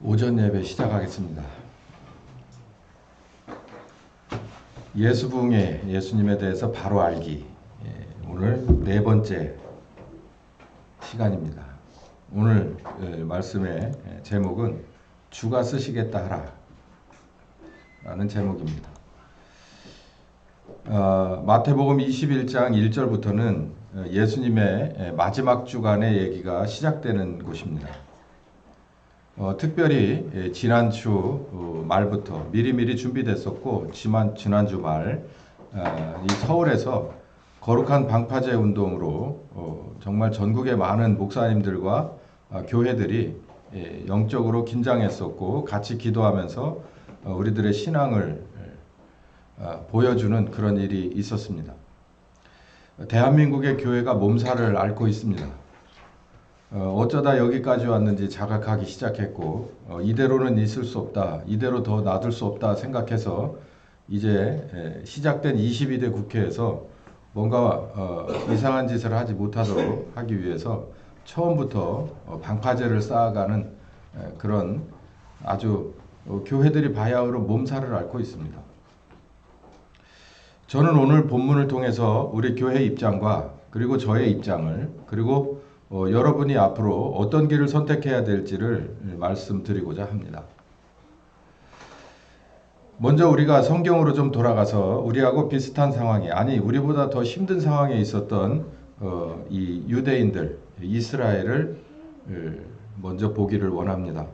오전 예배 시작하겠습니다. 예수부흥의 예수님에 대해서 바로 알기. 오늘 네 번째 시간입니다. 오늘 말씀의 제목은 주가 쓰시겠다 하라 라는 제목입니다. 마태복음 21장 1절부터는 예수님의 마지막 주간의 얘기가 시작되는 곳입니다. 특별히 지난주 말부터 미리미리 준비됐었고 지난주 말 이 서울에서 거룩한 방파제 운동으로 정말 전국의 많은 목사님들과 교회들이 영적으로 긴장했었고 같이 기도하면서 우리들의 신앙을 보여주는 그런 일이 있었습니다. 대한민국의 교회가 몸살을 앓고 있습니다. 어쩌다 여기까지 왔는지 자각하기 시작했고 이대로는 있을 수 없다, 이대로 더 놔둘 수 없다 생각해서 이제 시작된 22대 국회에서 뭔가 이상한 짓을 하지 못하도록 하기 위해서 처음부터 방파제를 쌓아가는 그런 아주 교회들이 바야흐로 몸살을 앓고 있습니다. 저는 오늘 본문을 통해서 우리 교회 입장과 그리고 저의 입장을 그리고 여러분이 앞으로 어떤 길을 선택해야 될지를 말씀드리고자 합니다. 먼저 우리가 성경으로 좀 돌아가서 우리하고 비슷한 상황에, 아니 우리보다 더 힘든 상황에 있었던 이 유대인들, 이스라엘을 먼저 보기를 원합니다.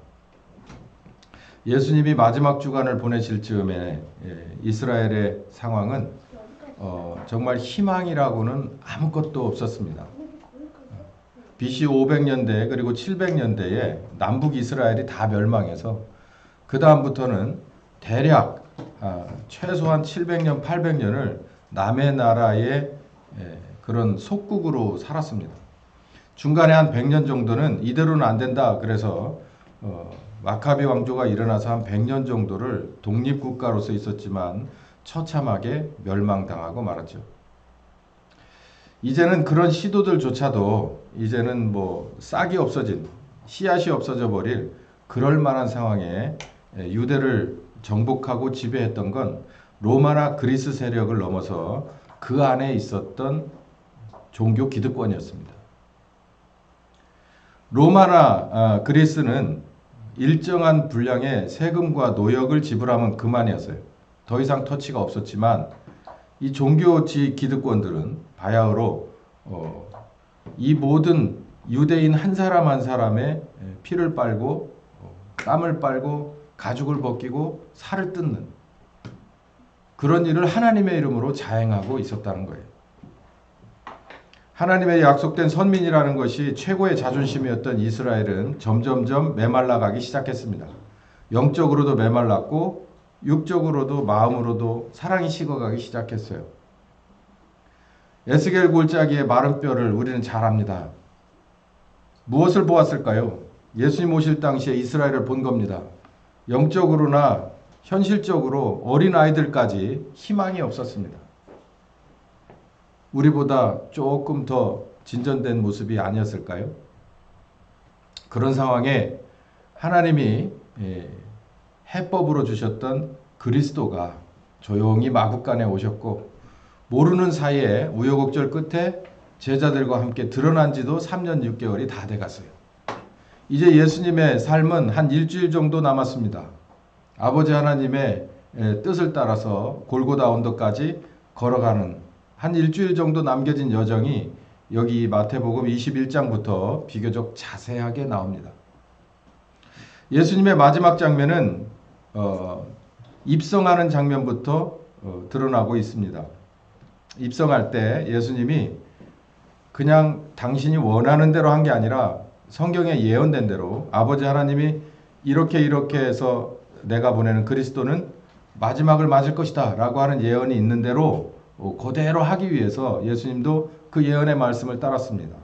예수님이 마지막 주간을 보내실 즈음에 이스라엘의 상황은 정말 희망이라고는 아무것도 없었습니다. BC 500년대 그리고 700년대에 남북 이스라엘이 다 멸망해서 그 다음부터는 대략 최소한 700년, 800년을 남의 나라의 그런 속국으로 살았습니다. 중간에 한 100년 정도는 이대로는 안 된다. 그래서 마카비 왕조가 일어나서 한 100년 정도를 독립국가로서 있었지만 처참하게 멸망당하고 말았죠. 이제는 그런 시도들조차도 이제는 뭐 싹이 없어진, 씨앗이 없어져 버릴 그럴 만한 상황에 유대를 정복하고 지배했던 건 로마나 그리스 세력을 넘어서 그 안에 있었던 종교 기득권이었습니다. 로마나 그리스는 일정한 분량의 세금과 노역을 지불하면 그만이었어요. 더 이상 터치가 없었지만 이 종교지 기득권들은 바야흐로 이 모든 유대인 한 사람 한 사람의 피를 빨고 땀을 빨고 가죽을 벗기고 살을 뜯는 그런 일을 하나님의 이름으로 자행하고 있었다는 거예요. 하나님의 약속된 선민이라는 것이 최고의 자존심이었던 이스라엘은 점점점 메말라가기 시작했습니다. 영적으로도 메말랐고 육적으로도 마음으로도 사랑이 식어가기 시작했어요. 에스겔 골짜기의 마른 뼈를 우리는 잘 압니다. 무엇을 보았을까요? 예수님 오실 당시에 이스라엘을 본 겁니다. 영적으로나 현실적으로 어린아이들까지 희망이 없었습니다. 우리보다 조금 더 진전된 모습이 아니었을까요? 그런 상황에 하나님이 해법으로 주셨던 그리스도가 조용히 마국간에 오셨고 모르는 사이에 우여곡절 끝에 제자들과 함께 드러난 지도 3년 6개월이 다 돼갔어요. 이제 예수님의 삶은 한 일주일 정도 남았습니다. 아버지 하나님의 뜻을 따라서 골고다 언덕까지 걸어가는 한 일주일 정도 남겨진 여정이 여기 마태복음 21장부터 비교적 자세하게 나옵니다. 예수님의 마지막 장면은 입성하는 장면부터 드러나고 있습니다. 입성할 때 예수님이 그냥 당신이 원하는 대로 한 게 아니라 성경에 예언된 대로 아버지 하나님이 이렇게 해서 내가 보내는 그리스도는 마지막을 맞을 것이다 라고 하는 예언이 있는 대로 그대로 하기 위해서 예수님도 그 예언의 말씀을 따랐습니다.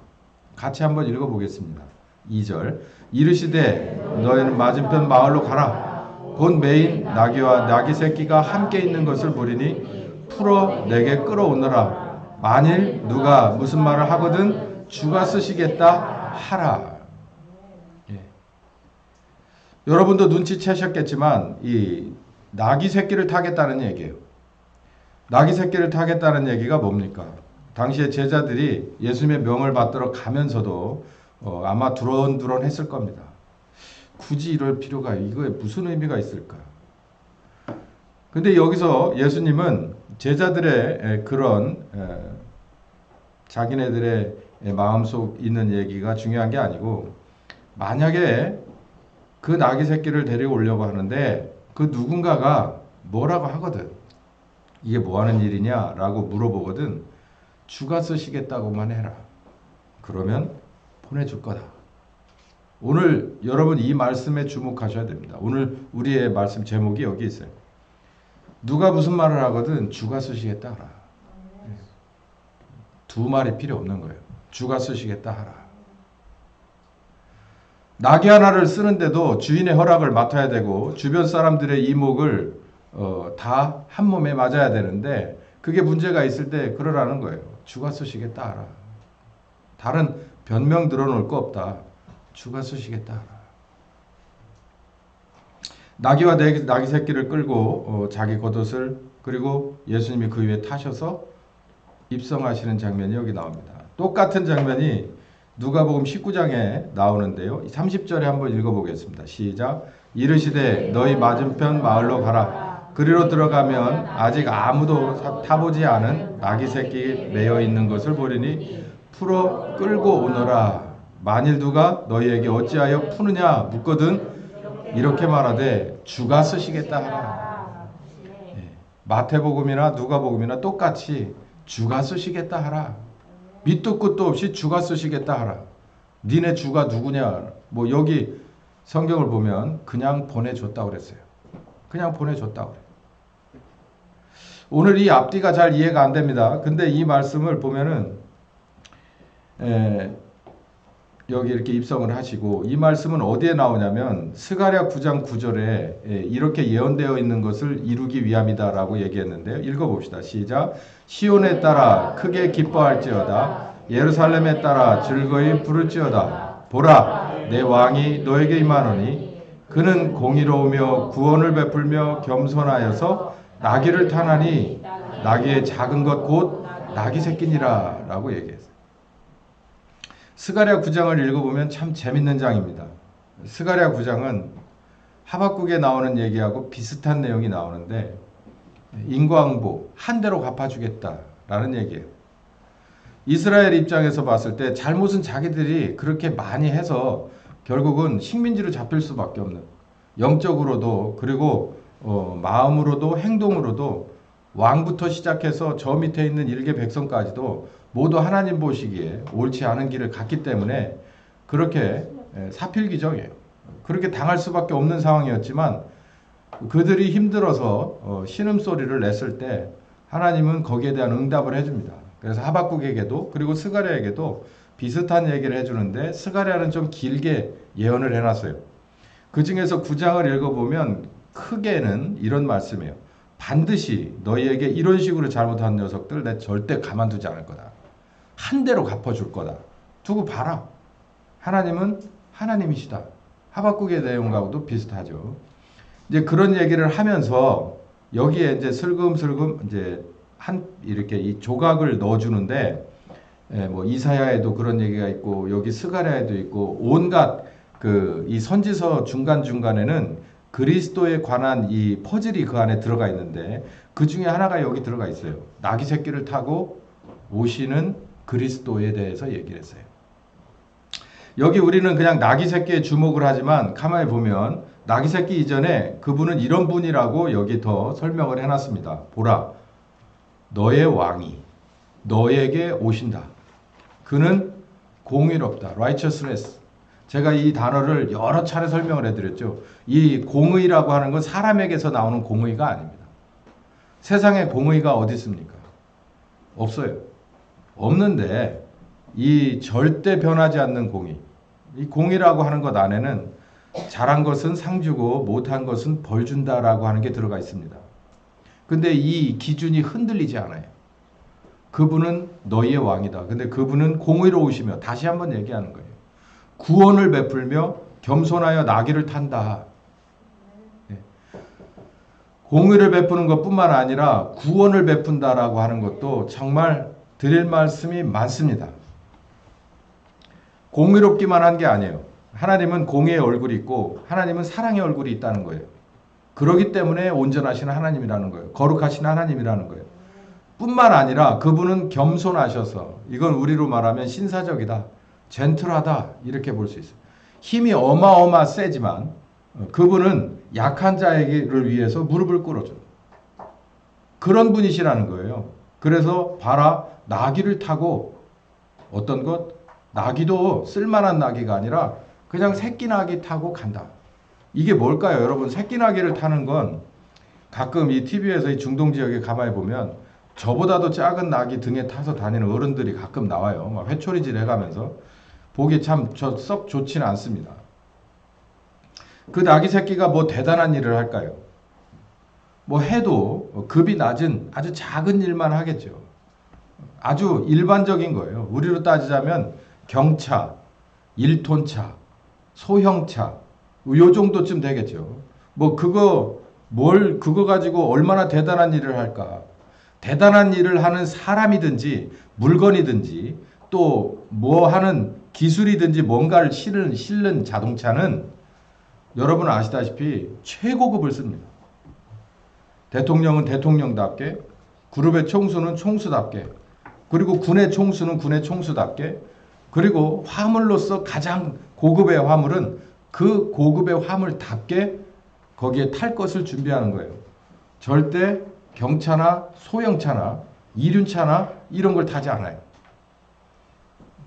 같이 한번 읽어보겠습니다. 2절 이르시되 너희는 맞은편 마을로 가라. 곧 매인 나귀와 나귀 새끼가 함께 있는 것을 보리니 풀어 내게 끌어오너라. 만일 누가 무슨 말을 하거든 주가 쓰시겠다 하라. 여러분도 눈치채셨겠지만 이 나귀 새끼를 타겠다는 얘기예요. 나귀 새끼를 타겠다는 얘기가 뭡니까? 당시에 제자들이 예수님의 명을 받들어 가면서도 아마 두런두런 했을 겁니다. 굳이 이럴 필요가 이거에 무슨 의미가 있을까? 근데 여기서 예수님은 제자들의 그런 자기네들의 마음속 있는 얘기가 중요한 게 아니고, 만약에 그 나귀 새끼를 데리고 오려고 하는데 그 누군가가 뭐라고 하거든. 이게 뭐 하는 일이냐 라고 물어보거든. 주가 쓰시겠다고만 해라. 그러면 보내줄 거다. 오늘 여러분 이 말씀에 주목하셔야 됩니다. 오늘 우리의 말씀 제목이 여기 있어요. 누가 무슨 말을 하거든 주가 쓰시겠다 하라. 두 말이 필요 없는 거예요. 주가 쓰시겠다 하라. 나귀 하나를 쓰는데도 주인의 허락을 맡아야 되고 주변 사람들의 이목을 다 한 몸에 맞아야 되는데, 그게 문제가 있을 때 그러라는 거예요. 주가 쓰시겠다 하라. 다른 변명 들어놓을 거 없다. 주가 쓰시겠다 하라. 나귀와 나귀 새끼를 끌고 자기 겉옷을, 그리고 예수님이 그 위에 타셔서 입성하시는 장면이 여기 나옵니다. 똑같은 장면이 누가복음 19장에 나오는데요. 30절에 한번 읽어보겠습니다. 시작. 이르시되 너희 맞은편 마을로 가라. 그리로 들어가면 아직 아무도 타보지 않은 나귀 새끼 매여 있는 것을 보리니 풀어 끌고 오너라. 만일 누가 너희에게 어찌하여 푸느냐 묻거든 이렇게 말하되 주가 쓰시겠다 하라. 마태복음이나 누가복음이나 똑같이 주가 쓰시겠다 하라. 밑도 끝도 없이 주가 쓰시겠다 하라. 니네 주가 누구냐? 뭐 여기 성경을 보면 그냥 보내줬다고 그랬어요. 그냥 보내줬다고 그래요. 오늘 이 앞뒤가 잘 이해가 안 됩니다. 근데 이 말씀을 보면은 여기 이렇게 입성을 하시고, 이 말씀은 어디에 나오냐면 스가랴 9장 9절에 이렇게 예언되어 있는 것을 이루기 위함이다라고 얘기했는데요. 읽어봅시다. 시작. 시온에 따라 크게 기뻐할지어다. 예루살렘에 따라 즐거이 부를지어다. 보라, 내 왕이 너에게 임하노니 그는 공의로우며 구원을 베풀며 겸손하여서 나귀를 타나니 나귀의 작은 것 곧 나귀 새끼니라 라고 얘기했어요. 스가랴 9장을 읽어보면 참 재밌는 장입니다. 스가랴 9장은 하박국에 나오는 얘기하고 비슷한 내용이 나오는데, 인과응보 한 대로 갚아주겠다라는 얘기예요. 이스라엘 입장에서 봤을 때 잘못은 자기들이 그렇게 많이 해서 결국은 식민지로 잡힐 수밖에 없는, 영적으로도 그리고 마음으로도 행동으로도 왕부터 시작해서 저 밑에 있는 일개 백성까지도 모두 하나님 보시기에 옳지 않은 길을 갔기 때문에 그렇게 사필귀정이에요. 그렇게 당할 수밖에 없는 상황이었지만 그들이 힘들어서 신음소리를 냈을 때 하나님은 거기에 대한 응답을 해줍니다. 그래서 하박국에게도 그리고 스가랴에게도 비슷한 얘기를 해주는데, 스가랴는 좀 길게 예언을 해놨어요. 그 중에서 9장을 읽어보면 크게는 이런 말씀이에요. 반드시 너희에게 이런 식으로 잘못한 녀석들 내 절대 가만두지 않을 거다. 한 대로 갚아줄 거다. 두고 봐라. 하나님은 하나님이시다. 하박국의 내용과도 비슷하죠. 이제 그런 얘기를 하면서 여기에 이제 슬금슬금 이제 이렇게 이 조각을 넣어주는데, 뭐 이사야에도 그런 얘기가 있고 여기 스가랴에도 있고 온갖 이 선지서 중간중간에는 그리스도에 관한 이 퍼즐이 그 안에 들어가 있는데, 그 중에 하나가 여기 들어가 있어요. 나귀 새끼를 타고 오시는 그리스도에 대해서 얘기를 했어요. 여기 우리는 그냥 나귀 새끼에 주목을 하지만 가만히 보면 나귀 새끼 이전에 그분은 이런 분이라고 여기 더 설명을 해놨습니다. 보라, 너의 왕이 너에게 오신다. 그는 공의롭다. righteousness. 제가 이 단어를 여러 차례 설명을 해드렸죠. 이 공의라고 하는 건 사람에게서 나오는 공의가 아닙니다. 세상에 공의가 어디 있습니까? 없어요. 없는데 이 절대 변하지 않는 공의, 이 공의라고 하는 것 안에는 잘한 것은 상 주고 못한 것은 벌 준다라고 하는 게 들어가 있습니다. 근데 이 기준이 흔들리지 않아요. 그분은 너희의 왕이다. 근데 그분은 공의로우시며, 다시 한번 얘기하는 거예요. 구원을 베풀며 겸손하여 나귀를 탄다. 공의를 베푸는 것뿐만 아니라 구원을 베푼다라고 하는 것도 정말 드릴 말씀이 많습니다. 공의롭기만 한 게 아니에요. 하나님은 공의의 얼굴이 있고 하나님은 사랑의 얼굴이 있다는 거예요. 그렇기 때문에 온전하신 하나님이라는 거예요. 거룩하신 하나님이라는 거예요. 뿐만 아니라 그분은 겸손하셔서, 이건 우리로 말하면 신사적이다, 젠틀하다 이렇게 볼 수 있어요. 힘이 어마어마 세지만 그분은 약한 자에게를 위해서 무릎을 꿇어줘요. 그런 분이시라는 거예요. 그래서 봐라, 나귀를 타고, 어떤 것? 나귀도 쓸만한 나귀가 아니라 그냥 새끼 나귀 타고 간다. 이게 뭘까요? 여러분, 새끼 나귀를 타는 건 가끔 이 TV에서 이 중동 지역에 가만히 보면 저보다도 작은 나귀 등에 타서 다니는 어른들이 가끔 나와요. 막 회초리질 해가면서. 보기 참 썩 좋지는 않습니다. 그 나귀 새끼가 뭐 대단한 일을 할까요? 뭐 해도 급이 낮은 아주 작은 일만 하겠죠. 아주 일반적인 거예요. 우리로 따지자면 경차, 1톤차, 소형차, 요 정도쯤 되겠죠. 뭐 그거 가지고 얼마나 대단한 일을 할까? 대단한 일을 하는 사람이든지 물건이든지 또 뭐 하는 기술이든지 뭔가를 실는 자동차는 여러분 아시다시피 최고급을 씁니다. 대통령은 대통령답게, 그룹의 총수는 총수답게, 그리고 군의 총수는 군의 총수답게, 그리고 화물로서 가장 고급의 화물은 그 고급의 화물답게 거기에 탈 것을 준비하는 거예요. 절대 경차나 소형차나 이륜차나 이런 걸 타지 않아요.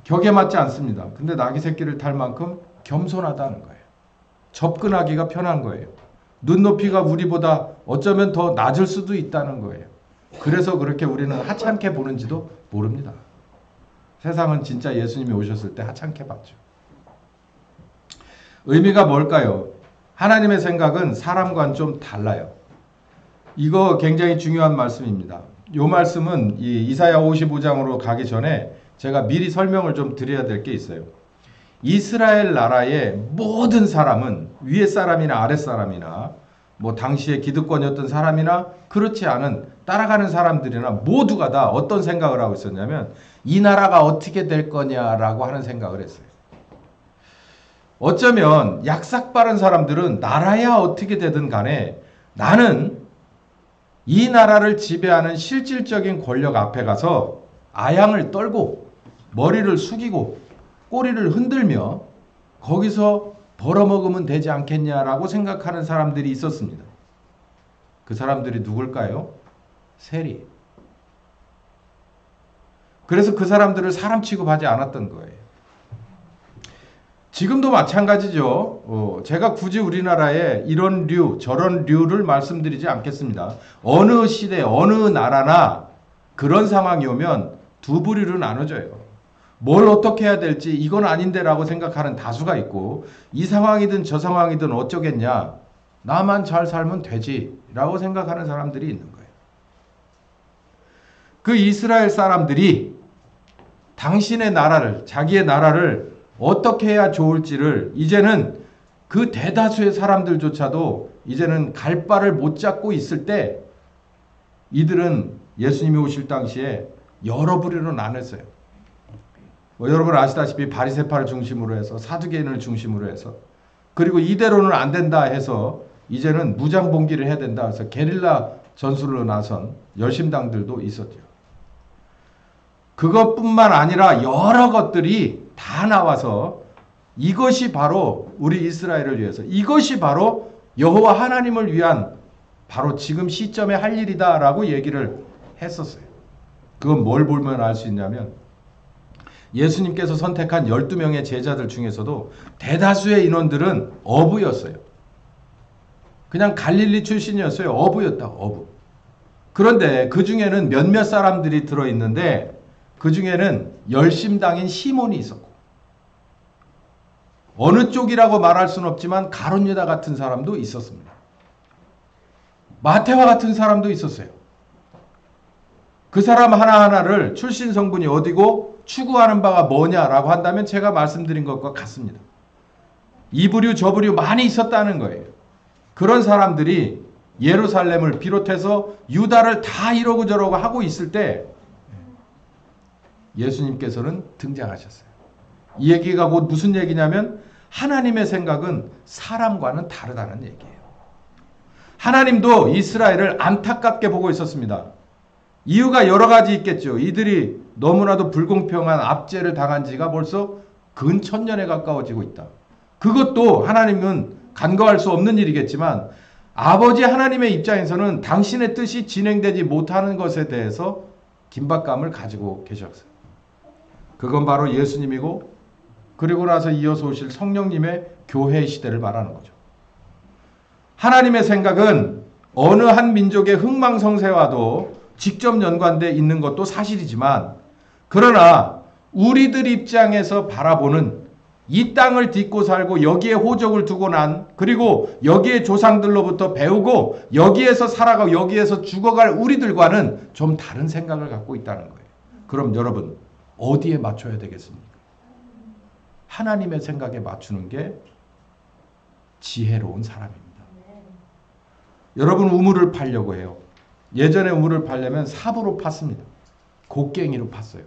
격에 맞지 않습니다. 근데 나귀 새끼를 탈 만큼 겸손하다는 거예요. 접근하기가 편한 거예요. 눈높이가 우리보다 어쩌면 더 낮을 수도 있다는 거예요. 그래서 그렇게 우리는 하찮게 보는지도 모릅니다. 세상은 진짜 예수님이 오셨을 때 하찮게 봤죠. 의미가 뭘까요? 하나님의 생각은 사람과는 좀 달라요. 이거 굉장히 중요한 말씀입니다. 이 말씀은 이사야 55장으로 가기 전에 제가 미리 설명을 좀 드려야 될 게 있어요. 이스라엘 나라의 모든 사람은 위에 사람이나 아래 사람이나 뭐 당시에 기득권이었던 사람이나 그렇지 않은 따라가는 사람들이나 모두가 다 어떤 생각을 하고 있었냐면 이 나라가 어떻게 될 거냐라고 하는 생각을 했어요. 어쩌면 약삭 빠른 사람들은 나라야 어떻게 되든 간에 나는 이 나라를 지배하는 실질적인 권력 앞에 가서 아양을 떨고 머리를 숙이고 꼬리를 흔들며 거기서 벌어먹으면 되지 않겠냐라고 생각하는 사람들이 있었습니다. 그 사람들이 누굴까요? 세리. 그래서 그 사람들을 사람 취급하지 않았던 거예요. 지금도 마찬가지죠. 제가 굳이 우리나라에 이런 류, 저런 류를 말씀드리지 않겠습니다. 어느 시대, 어느 나라나 그런 상황이 오면 두 부류로 나눠져요. 뭘 어떻게 해야 될지 이건 아닌데라고 생각하는 다수가 있고 이 상황이든 저 상황이든 어쩌겠냐. 나만 잘 살면 되지 라고 생각하는 사람들이 있는 거예요. 그 이스라엘 사람들이 당신의 나라를, 자기의 나라를 어떻게 해야 좋을지를 이제는 그 대다수의 사람들조차도 이제는 갈 바를 못 잡고 있을 때 이들은 예수님이 오실 당시에 여러 부류로 나눴어요. 여러분 아시다시피 바리새파를 중심으로 해서 사두개인을 중심으로 해서 그리고 이대로는 안 된다 해서 이제는 무장봉기를 해야 된다 해서 게릴라 전술로 나선 열심당들도 있었죠. 그것뿐만 아니라 여러 것들이 다 나와서 이것이 바로 우리 이스라엘을 위해서 이것이 바로 여호와 하나님을 위한 바로 지금 시점에 할 일이다라고 얘기를 했었어요. 그건 뭘 보면 알 수 있냐면 예수님께서 선택한 12명의 제자들 중에서도 대다수의 인원들은 어부였어요. 그냥 갈릴리 출신이었어요. 어부였다. 어부. 그런데 그 중에는 몇몇 사람들이 들어있는데 그 중에는 열심당인 시몬이 있었고 어느 쪽이라고 말할 수는 없지만 가룟 유다 같은 사람도 있었습니다. 마태와 같은 사람도 있었어요. 그 사람 하나하나를 출신 성분이 어디고 추구하는 바가 뭐냐라고 한다면 제가 말씀드린 것과 같습니다. 이 부류 저 부류 많이 있었다는 거예요. 그런 사람들이 예루살렘을 비롯해서 유다를 다 이러고 저러고 하고 있을 때 예수님께서는 등장하셨어요. 이 얘기가 곧 무슨 얘기냐면 하나님의 생각은 사람과는 다르다는 얘기예요. 하나님도 이스라엘을 안타깝게 보고 있었습니다. 이유가 여러 가지 있겠죠. 이들이 너무나도 불공평한 압제를 당한 지가 벌써 근 1000년에 가까워지고 있다. 그것도 하나님은 간과할 수 없는 일이겠지만 아버지 하나님의 입장에서는 당신의 뜻이 진행되지 못하는 것에 대해서 긴박감을 가지고 계셨어요. 그건 바로 예수님이고 그리고 나서 이어서 오실 성령님의 교회 시대를 말하는 거죠. 하나님의 생각은 어느 한 민족의 흥망성쇠와도 직접 연관되어 있는 것도 사실이지만 그러나 우리들 입장에서 바라보는 이 땅을 딛고 살고 여기에 호적을 두고 난 그리고 여기에 조상들로부터 배우고 여기에서 살아가고 여기에서 죽어갈 우리들과는 좀 다른 생각을 갖고 있다는 거예요. 그럼 여러분 어디에 맞춰야 되겠습니까? 하나님의 생각에 맞추는 게 지혜로운 사람입니다. 여러분 우물을 파려고 해요. 예전에 우물을 파려면 삽으로 팠습니다. 곡괭이로 팠어요.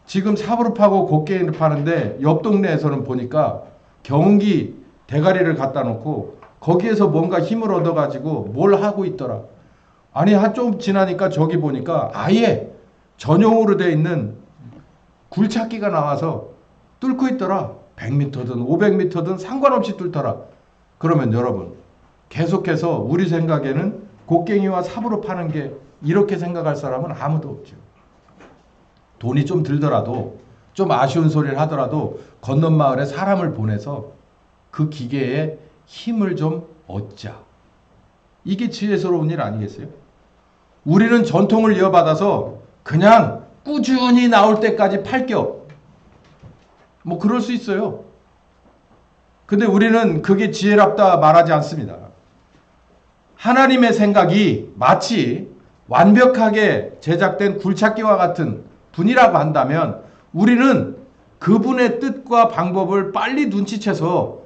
지금 삽으로 파고 곡괭이로 파는데 옆 동네에서는 보니까 경운기 대가리를 갖다 놓고 거기에서 뭔가 힘을 얻어가지고 뭘 하고 있더라. 아니 좀 지나니까 저기 보니까 아예 전용으로 되어 있는 굴착기가 나와서 뚫고 있더라. 100m든 500m든 상관없이 뚫더라. 그러면 여러분 계속해서 우리 생각에는 곡괭이와 삽으로 파는 게 이렇게 생각할 사람은 아무도 없죠. 돈이 좀 들더라도 좀 아쉬운 소리를 하더라도 건넌 마을에 사람을 보내서 그 기계에 힘을 좀 얻자. 이게 지혜스러운 일 아니겠어요? 우리는 전통을 이어받아서 그냥 꾸준히 나올 때까지 팔겨. 뭐 그럴 수 있어요. 근데 우리는 그게 지혜롭다 말하지 않습니다. 하나님의 생각이 마치 완벽하게 제작된 굴착기와 같은 분이라고 한다면 우리는 그분의 뜻과 방법을 빨리 눈치채서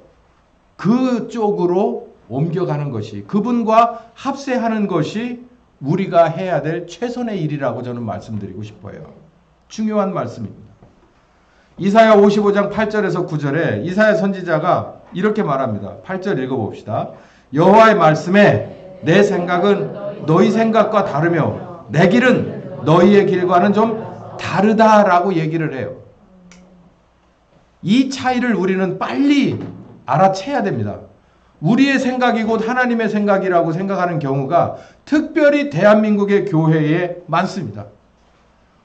그쪽으로 옮겨가는 것이 그분과 합세하는 것이 우리가 해야 될 최선의 일이라고 저는 말씀드리고 싶어요. 중요한 말씀입니다. 이사야 55장 8절에서 9절에 이사야 선지자가 이렇게 말합니다. 8절 읽어봅시다. 여호와의 말씀에 내 생각은 너희 생각과 다르며 내 길은 너희의 길과는 좀 다르다라고 얘기를 해요. 이 차이를 우리는 빨리 알아채야 됩니다. 우리의 생각이 곧 하나님의 생각이라고 생각하는 경우가 특별히 대한민국의 교회에 많습니다.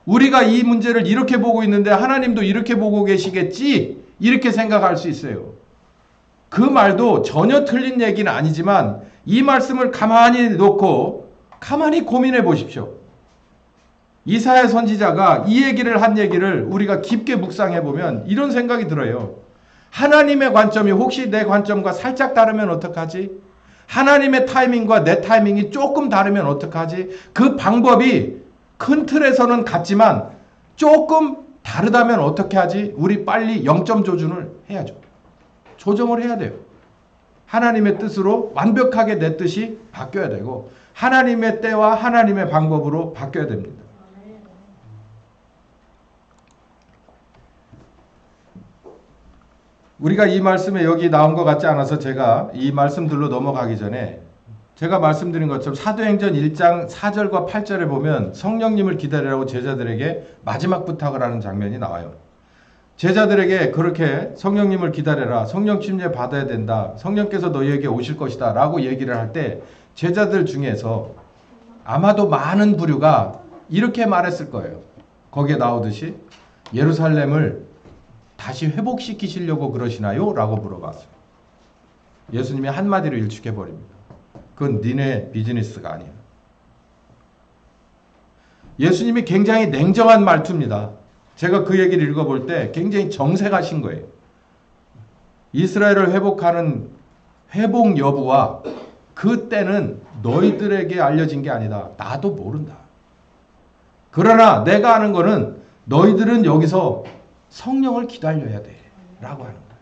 우리가 이 문제를 이렇게 보고 있는데 하나님도 이렇게 보고 계시겠지 이렇게 생각할 수 있어요. 그 말도 전혀 틀린 얘기는 아니지만 이 말씀을 가만히 놓고 가만히 고민해 보십시오. 이사야 선지자가 이 얘기를 한 얘기를 우리가 깊게 묵상해 보면 이런 생각이 들어요. 하나님의 관점이 혹시 내 관점과 살짝 다르면 어떡하지? 하나님의 타이밍과 내 타이밍이 조금 다르면 어떡하지? 그 방법이 큰 틀에서는 같지만 조금 다르다면 어떻게 하지? 우리 빨리 0점 조준을 해야죠. 조정을 해야 돼요. 하나님의 뜻으로 완벽하게 내 뜻이 바뀌어야 되고 하나님의 때와 하나님의 방법으로 바뀌어야 됩니다. 우리가 이 말씀에 여기 나온 것 같지 않아서 제가 이 말씀들로 넘어가기 전에 제가 말씀드린 것처럼 사도행전 1장 4절과 8절에 보면 성령님을 기다리라고 제자들에게 마지막 부탁을 하는 장면이 나와요. 제자들에게 그렇게 성령님을 기다려라. 성령 침례 받아야 된다. 성령께서 너희에게 오실 것이다. 라고 얘기를 할 때 제자들 중에서 아마도 많은 부류가 이렇게 말했을 거예요. 거기에 나오듯이 예루살렘을 다시 회복시키시려고 그러시나요? 라고 물어봤어요. 예수님이 한마디로 일축해버립니다. 그건 니네 비즈니스가 아니야. 예수님이 굉장히 냉정한 말투입니다. 제가 그 얘기를 읽어볼 때 굉장히 정색하신 거예요. 이스라엘을 회복하는 회복 여부와 그 때는 너희들에게 알려진 게 아니다. 나도 모른다. 그러나 내가 아는 거는 너희들은 여기서 성령을 기다려야 돼. 라고 하는 거예요.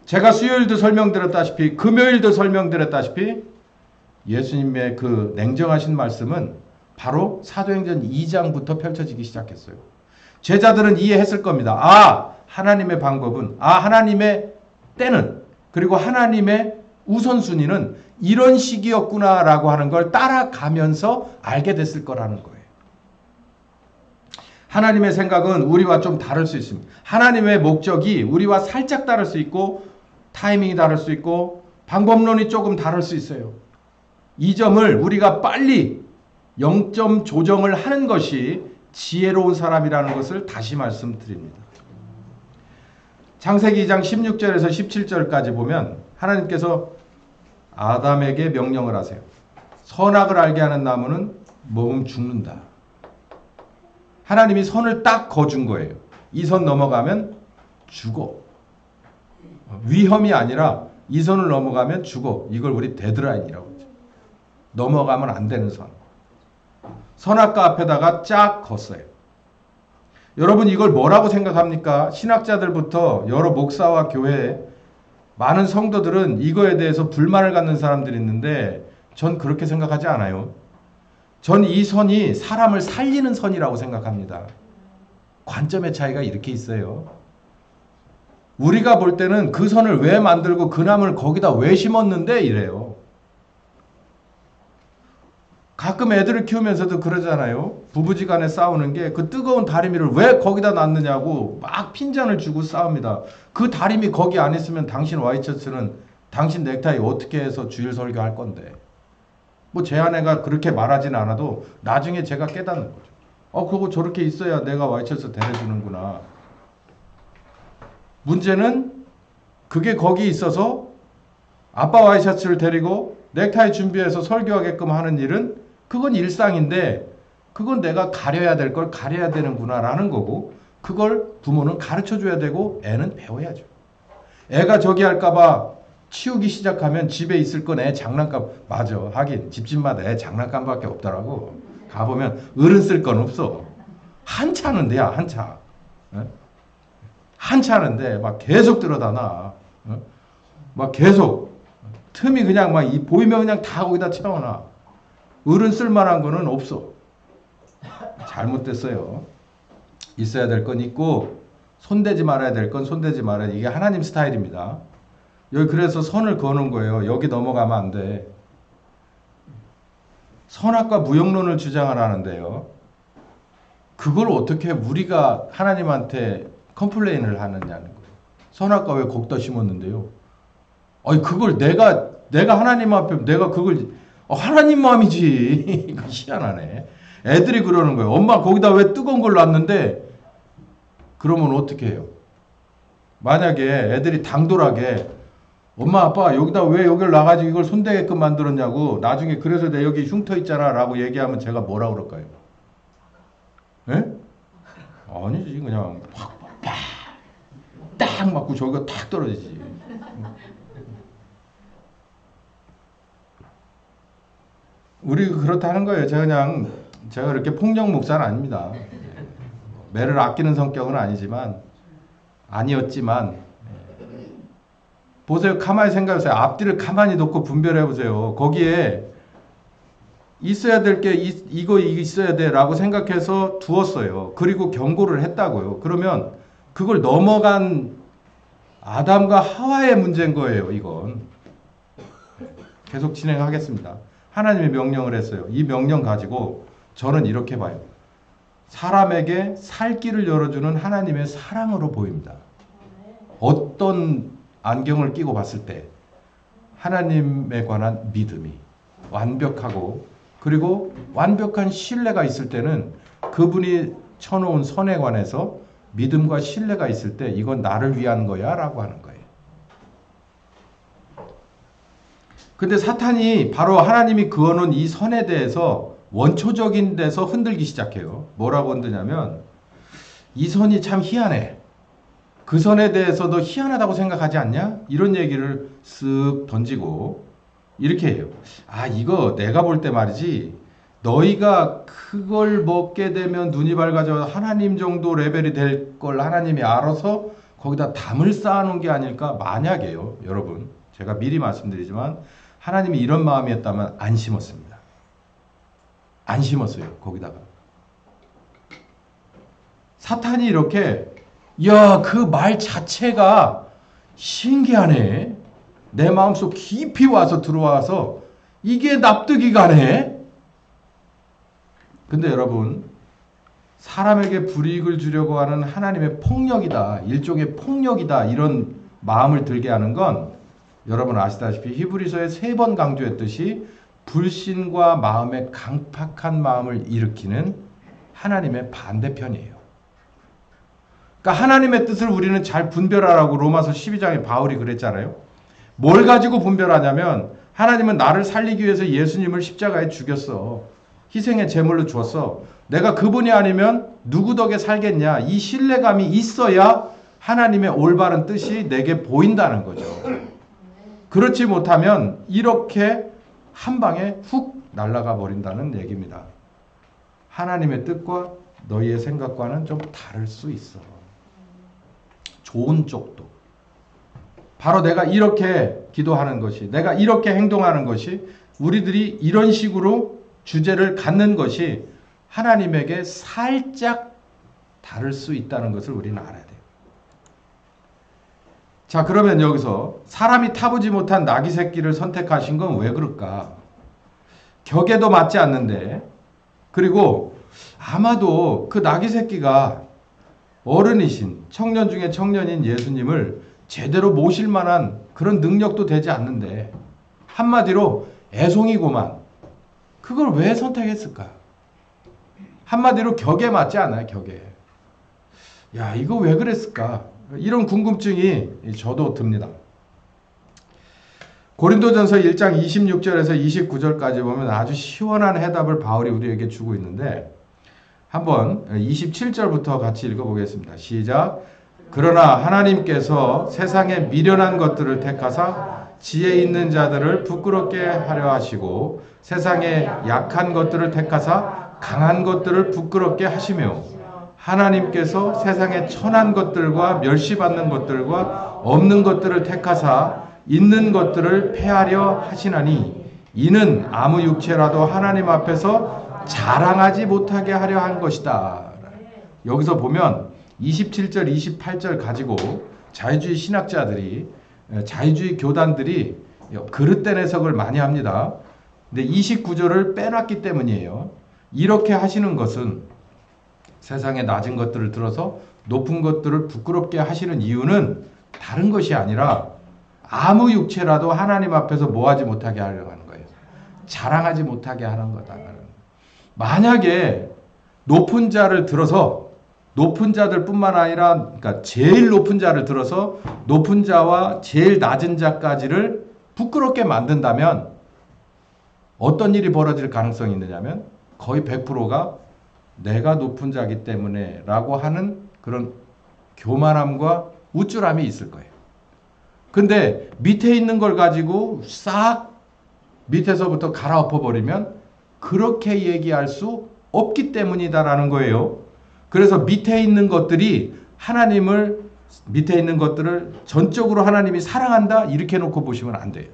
제가 수요일도 설명드렸다시피 금요일도 설명드렸다시피 예수님의 그 냉정하신 말씀은 바로 사도행전 2장부터 펼쳐지기 시작했어요. 제자들은 이해했을 겁니다. 아, 하나님의 방법은, 하나님의 때는, 그리고 하나님의 우선순위는 이런 식이었구나라고 하는 걸 따라가면서 알게 됐을 거라는 거예요. 하나님의 생각은 우리와 좀 다를 수 있습니다. 하나님의 목적이 우리와 살짝 다를 수 있고 타이밍이 다를 수 있고 방법론이 조금 다를 수 있어요. 이 점을 우리가 빨리 0점 조정을 하는 것이 지혜로운 사람이라는 것을 다시 말씀드립니다. 창세기 2장 16절에서 17절까지 보면 하나님께서 아담에게 명령을 하세요. 선악을 알게 하는 나무는 먹으면 죽는다. 하나님이 선을 딱 거준 거예요. 이 선 넘어가면 죽어. 위험이 아니라 이 선을 넘어가면 죽어. 이걸 우리 데드라인이라고 하죠. 넘어가면 안 되는 선. 선악과 앞에다가 쫙 걷어요. 여러분 이걸 뭐라고 생각합니까? 신학자들부터 여러 목사와 교회 많은 성도들은 이거에 대해서 불만을 갖는 사람들이 있는데 전 그렇게 생각하지 않아요. 전 이 선이 사람을 살리는 선이라고 생각합니다. 관점의 차이가 이렇게 있어요. 우리가 볼 때는 그 선을 왜 만들고 그 나무를 거기다 왜 심었는데 이래요. 가끔 애들을 키우면서도 그러잖아요. 부부지간에 싸우는 게 그 뜨거운 다리미를 왜 거기다 놨느냐고 막 핀잔을 주고 싸웁니다. 그 다리미 거기 안 있으면 당신 와이셔츠는 당신 넥타이 어떻게 해서 주일 설교할 건데. 뭐 제 아내가 그렇게 말하진 않아도 나중에 제가 깨닫는 거죠. 그거 저렇게 있어야 내가 와이셔츠 대려주는구나. 문제는 그게 거기 있어서 아빠 와이셔츠를 데리고 넥타이 준비해서 설교하게끔 하는 일은 그건 일상인데 그건 내가 가려야 될 걸 가려야 되는구나 라는 거고 그걸 부모는 가르쳐 줘야 되고 애는 배워야죠. 애가 저기 할까봐 치우기 시작하면 집에 있을 건 애 장난감 맞아. 하긴 집집마다 애 장난감밖에 없더라고. 가보면 어른 쓸 건 없어. 한 차는 돼야 한 차. 한 차는데 막 계속 들어다 놔. 막 계속 틈이 그냥 막 보이면 그냥 다 거기다 채워놔. 어른 쓸만한 거는 없어. 잘못됐어요. 있어야 될 건 있고 손대지 말아야 될 건 손대지 말아야 돼. 이게 하나님 스타일입니다. 여기 그래서 선을 그어놓은 거예요. 여기 넘어가면 안 돼. 선악과 무용론을 주장을 하는데요. 그걸 어떻게 우리가 하나님한테 컴플레인을 하느냐는 거예요. 선악과 왜 거기다 심었는데요? 아니 그걸 내가 하나님 앞에 내가 그걸 하나님 마음이지. 이거 희한하네. 애들이 그러는 거예요. 엄마 거기다 왜 뜨거운 걸 놨는데 그러면 어떻게 해요? 만약에 애들이 당돌하게 엄마 아빠 여기다 왜 여기를 놔가지고 이걸 손대게끔 만들었냐고 나중에 그래서 내 여기 흉터 있잖아 라고 얘기하면 제가 뭐라 그럴까요? 예? 아니지 그냥 딱 맞고 저기가 탁 떨어지지. 우리 그렇다는 거예요. 제가 그렇게 폭력 목사는 아닙니다. 매를 아끼는 성격은 아니었지만 보세요. 가만히 생각해보세요. 앞뒤를 가만히 놓고 분별해 보세요. 거기에 있어야 될 게 이거 있어야 돼 라고 생각해서 두었어요. 그리고 경고를 했다고요. 그러면 그걸 넘어간 아담과 하와의 문제인 거예요. 이건 계속 진행하겠습니다. 하나님이 명령을 했어요. 이 명령 가지고 저는 이렇게 봐요. 사람에게 살 길을 열어주는 하나님의 사랑으로 보입니다. 어떤 안경을 끼고 봤을 때 하나님에 관한 믿음이 완벽하고 그리고 완벽한 신뢰가 있을 때는 그분이 쳐놓은 선에 관해서 믿음과 신뢰가 있을 때 이건 나를 위한 거야 라고 하는 거예요. 근데 사탄이 바로 하나님이 그어놓은 이 선에 대해서 원초적인 데서 흔들기 시작해요. 뭐라고 흔드냐면 이 선이 참 희한해. 그 선에 대해서도 희한하다고 생각하지 않냐? 이런 얘기를 쓱 던지고 이렇게 해요. 이거 내가 볼 때 말이지 너희가 그걸 먹게 되면 눈이 밝아져 하나님 정도 레벨이 될 걸 하나님이 알아서 거기다 담을 쌓아놓은 게 아닐까? 만약에요. 여러분 제가 미리 말씀드리지만 하나님이 이런 마음이었다면 안 심었습니다. 안 심었어요. 거기다가. 사탄이 이렇게 야, 그 말 자체가 신기하네. 내 마음속 깊이 와서 들어와서 이게 납득이 가네. 근데 여러분, 사람에게 불이익을 주려고 하는 하나님의 폭력이다. 일종의 폭력이다. 이런 마음을 들게 하는 건 여러분 아시다시피 히브리서에 3번 강조했듯이 불신과 마음의 강팍한 마음을 일으키는 하나님의 반대편이에요. 그러니까 하나님의 뜻을 우리는 잘 분별하라고 로마서 12장에 바울이 그랬잖아요. 뭘 가지고 분별하냐면 하나님은 나를 살리기 위해서 예수님을 십자가에 죽였어. 희생의 제물로 주었어. 내가 그분이 아니면 누구 덕에 살겠냐. 이 신뢰감이 있어야 하나님의 올바른 뜻이 내게 보인다는 거죠. 그렇지 못하면 이렇게 한 방에 훅 날아가 버린다는 얘기입니다. 하나님의 뜻과 너희의 생각과는 좀 다를 수 있어. 좋은 쪽도. 바로 내가 이렇게 기도하는 것이, 내가 이렇게 행동하는 것이, 우리들이 이런 식으로 주제를 갖는 것이 하나님에게 살짝 다를 수 있다는 것을 우리는 알아야 돼요. 자, 그러면 여기서 사람이 타보지 못한 나귀 새끼를 선택하신 건 왜 그럴까? 격에도 맞지 않는데, 그리고 아마도 그 나귀 새끼가 어른이신 청년 중에 청년인 예수님을 제대로 모실 만한 그런 능력도 되지 않는데, 한마디로 애송이고만 그걸 왜 선택했을까? 한마디로 격에 맞지 않아요. 격에. 야, 이거 왜 그랬을까? 이런 궁금증이 저도 듭니다. 고린도전서 1장 26절에서 29절까지 보면 아주 시원한 해답을 바울이 우리에게 주고 있는데, 한번 27절부터 같이 읽어보겠습니다. 시작. 그러나 하나님께서 세상의 미련한 것들을 택하사 지혜 있는 자들을 부끄럽게 하려 하시고 세상의 약한 것들을 택하사 강한 것들을 부끄럽게 하시며 하나님께서 세상의 천한 것들과 멸시받는 것들과 없는 것들을 택하사 있는 것들을 폐하려 하시나니 이는 아무 육체라도 하나님 앞에서 자랑하지 못하게 하려 한 것이다. 여기서 보면 27절, 28절 가지고 자유주의 신학자들이, 자유주의 교단들이 그릇된 해석을 많이 합니다. 근데 29절을 빼놨기 때문이에요. 이렇게 하시는 것은 세상의 낮은 것들을 들어서 높은 것들을 부끄럽게 하시는 이유는 다른 것이 아니라 아무 육체라도 하나님 앞에서 뭐하지 못하게 하려고 하는 거예요. 자랑하지 못하게 하는 거다. 만약에 높은 자를 들어서 높은 자들 뿐만 아니라 그러니까 제일 높은 자를 들어서 높은 자와 제일 낮은 자까지를 부끄럽게 만든다면 어떤 일이 벌어질 가능성이 있느냐면 거의 100%가 내가 높은 자기 때문에 라고 하는 그런 교만함과 우쭐함이 있을 거예요. 근데 밑에 있는 걸 가지고 싹 밑에서부터 갈아엎어 버리면 그렇게 얘기할 수 없기 때문이다라는 거예요. 그래서 밑에 있는 것들이 밑에 있는 것들을 전적으로 하나님이 사랑한다? 이렇게 놓고 보시면 안 돼요.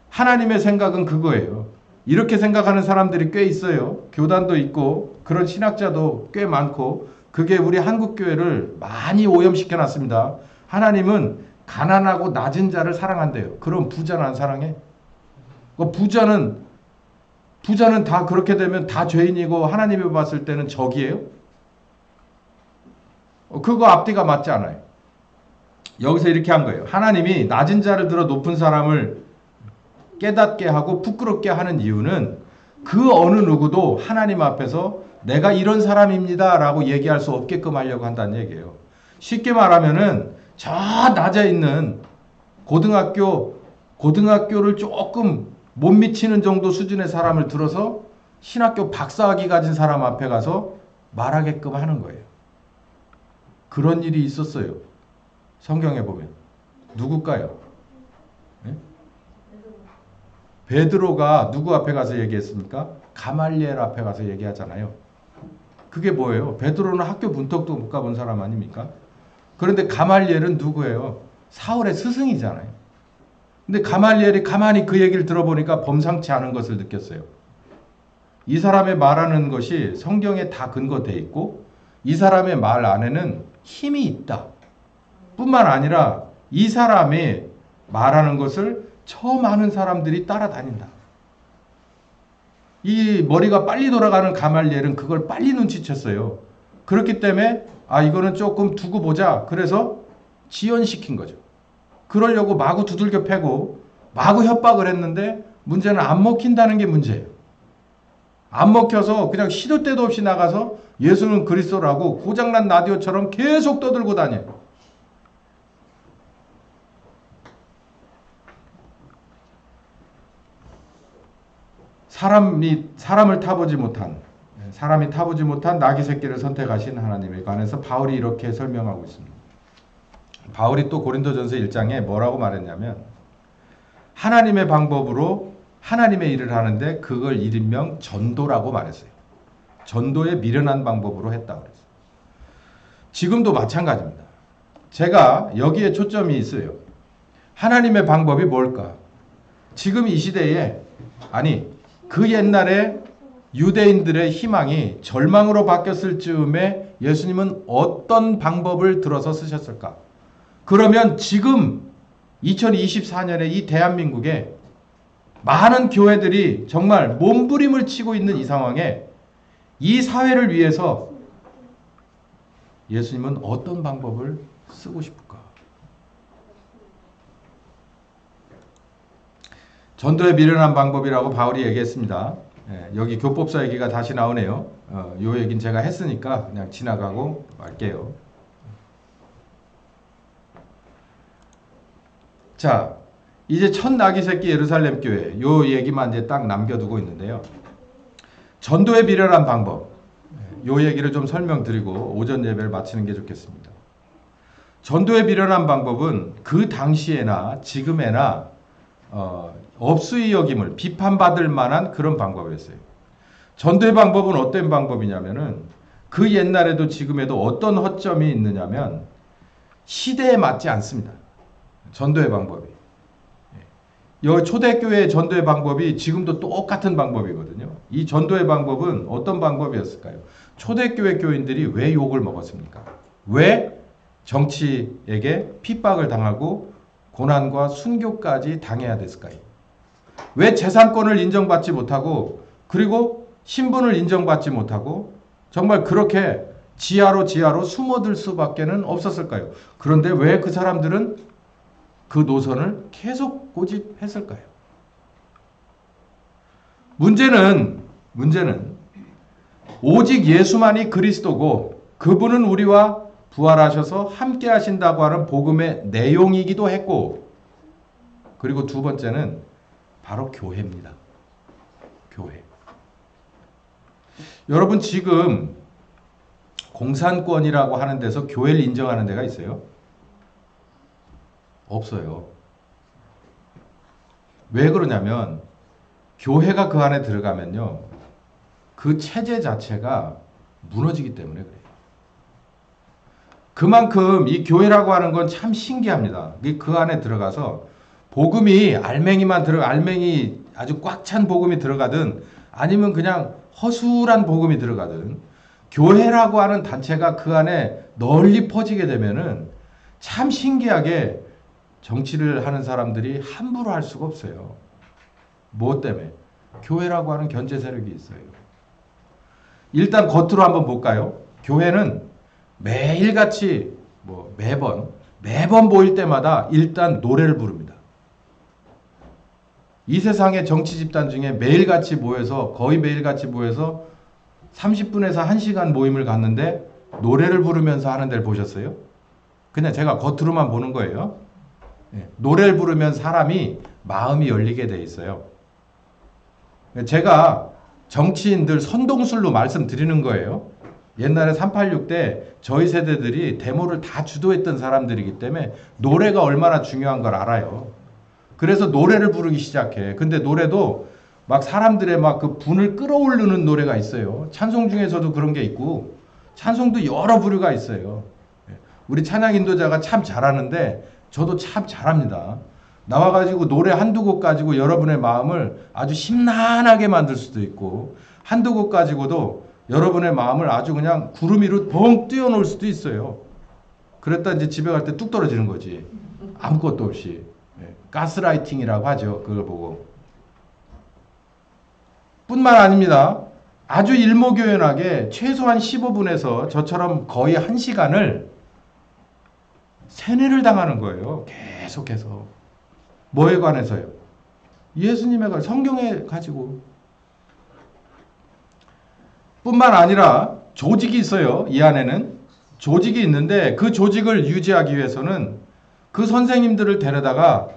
하나님의 생각은 그거예요. 이렇게 생각하는 사람들이 꽤 있어요. 교단도 있고 그런 신학자도 꽤 많고 그게 우리 한국교회를 많이 오염시켜 놨습니다. 하나님은 가난하고 낮은 자를 사랑한대요. 그럼 부자는 안 사랑해? 부자는 다 그렇게 되면 다 죄인이고 하나님이 봤을 때는 적이에요? 그거 앞뒤가 맞지 않아요. 여기서 이렇게 한 거예요. 하나님이 낮은 자를 들어 높은 사람을 깨닫게 하고 부끄럽게 하는 이유는 그 어느 누구도 하나님 앞에서 내가 이런 사람입니다 라고 얘기할 수 없게끔 하려고 한다는 얘기예요. 쉽게 말하면은 저 낮에 있는 고등학교를 조금 못 미치는 정도 수준의 사람을 들어서 신학교 박사학위 가진 사람 앞에 가서 말하게끔 하는 거예요. 그런 일이 있었어요. 성경에 보면. 누굴까요? 네? 베드로가 누구 앞에 가서 얘기했습니까? 가말리엘 앞에 가서 얘기하잖아요. 그게 뭐예요? 베드로는 학교 문턱도 못 가본 사람 아닙니까? 그런데 가말리엘은 누구예요? 사울의 스승이잖아요. 근데 가말리엘이 가만히 그 얘기를 들어보니까 범상치 않은 것을 느꼈어요. 이 사람의 말하는 것이 성경에 다 근거되어 있고 이 사람의 말 안에는 힘이 있다. 뿐만 아니라 이 사람이 말하는 것을 처음 하는 사람들이 따라다닌다. 이 머리가 빨리 돌아가는 가말리엘은 그걸 빨리 눈치챘어요. 그렇기 때문에 이거는 조금 두고 보자. 그래서 지연시킨 거죠. 그러려고 마구 두들겨 패고 마구 협박을 했는데 문제는 안 먹힌다는 게 문제예요. 안 먹혀서 그냥 시도 때도 없이 나가서 예수는 그리스도라고 고장난 라디오처럼 계속 떠들고 다녀요. 사람이 타보지 못한 나귀 새끼를 선택하신 하나님에 관해서 바울이 이렇게 설명하고 있습니다. 바울이 또 고린도전서 1장에 뭐라고 말했냐면 하나님의 방법으로 하나님의 일을 하는데 그걸 일명 전도라고 말했어요. 전도의 미련한 방법으로 했다고 그랬어요. 지금도 마찬가지입니다. 제가 여기에 초점이 있어요. 하나님의 방법이 뭘까? 지금 이 시대에 그 옛날에 유대인들의 희망이 절망으로 바뀌었을 즈음에 예수님은 어떤 방법을 들어서 쓰셨을까? 그러면 지금 2024년에 이 대한민국에 많은 교회들이 정말 몸부림을 치고 있는 이 상황에 이 사회를 위해서 예수님은 어떤 방법을 쓰고 싶을까? 전도에 미련한 방법이라고 바울이 얘기했습니다. 여기 교법서 얘기가 다시 나오네요. 요 얘기는 제가 했으니까 그냥 지나가고 말게요. 자, 이제 첫 나귀 새끼 예루살렘 교회 요 얘기만 이제 딱 남겨두고 있는데요. 전도에 미련한 방법 요 얘기를 좀 설명드리고 오전 예배를 마치는 게 좋겠습니다. 전도에 미련한 방법은 그 당시에나 지금에나 업수의 여김을 비판받을 만한 그런 방법이었어요. 전도의 방법은 어떤 방법이냐면은 그 옛날에도 지금에도 어떤 허점이 있느냐면 시대에 맞지 않습니다. 전도의 방법이. 여기 초대교회의 전도의 방법이 지금도 똑같은 방법이거든요. 이 전도의 방법은 어떤 방법이었을까요? 초대교회 교인들이 왜 욕을 먹었습니까? 왜 정치에게 핍박을 당하고 고난과 순교까지 당해야 됐을까요? 왜 재산권을 인정받지 못하고 그리고 신분을 인정받지 못하고 정말 그렇게 지하로 숨어들 수밖에는 없었을까요? 그런데 왜 그 사람들은 그 노선을 계속 고집했을까요? 문제는 오직 예수만이 그리스도고 그분은 우리와 부활하셔서 함께 하신다고 하는 복음의 내용이기도 했고 그리고 두 번째는 바로 교회입니다. 교회. 여러분 지금 공산권이라고 하는 데서 교회를 인정하는 데가 있어요? 없어요. 왜 그러냐면 교회가 그 안에 들어가면요. 그 체제 자체가 무너지기 때문에 그래요. 그만큼 이 교회라고 하는 건 참 신기합니다. 그 안에 들어가서 복음이 알맹이 아주 꽉 찬 복음이 들어가든 아니면 그냥 허술한 복음이 들어가든 교회라고 하는 단체가 그 안에 널리 퍼지게 되면은 참 신기하게 정치를 하는 사람들이 함부로 할 수가 없어요. 뭐 때문에? 교회라고 하는 견제 세력이 있어요. 일단 겉으로 한번 볼까요? 교회는 매일같이 매번 모일 때마다 일단 노래를 부릅니다. 이 세상의 정치 집단 중에 거의 매일같이 모여서 30분에서 1시간 모임을 갖는데 노래를 부르면서 하는 데를 보셨어요? 그냥 제가 겉으로만 보는 거예요. 노래를 부르면 사람이 마음이 열리게 돼 있어요. 제가 정치인들 선동술로 말씀드리는 거예요. 옛날에 386 때 저희 세대들이 데모를 다 주도했던 사람들이기 때문에 노래가 얼마나 중요한 걸 알아요. 그래서 노래를 부르기 시작해. 근데 노래도 막 사람들의 막 그 분을 끌어올리는 노래가 있어요. 찬송 중에서도 그런 게 있고 찬송도 여러 부류가 있어요. 우리 찬양 인도자가 참 잘하는데 저도 참 잘합니다. 나와가지고 노래 한두 곡 가지고 여러분의 마음을 아주 심란하게 만들 수도 있고, 한두 곡 가지고도 여러분의 마음을 아주 그냥 구름 위로 벙 뛰어놓을 수도 있어요. 그랬다 이제 집에 갈 때 뚝 떨어지는 거지. 아무것도 없이. 가스라이팅이라고 하죠. 그걸 보고. 뿐만 아닙니다. 아주 일목요연하게 최소한 15분에서 저처럼 거의 1시간을 세뇌를 당하는 거예요. 계속해서. 뭐에 관해서요? 예수님에 관해, 성경에 가지고. 뿐만 아니라 조직이 있어요. 이 안에는. 조직이 있는데 그 조직을 유지하기 위해서는 그 선생님들을 데려다가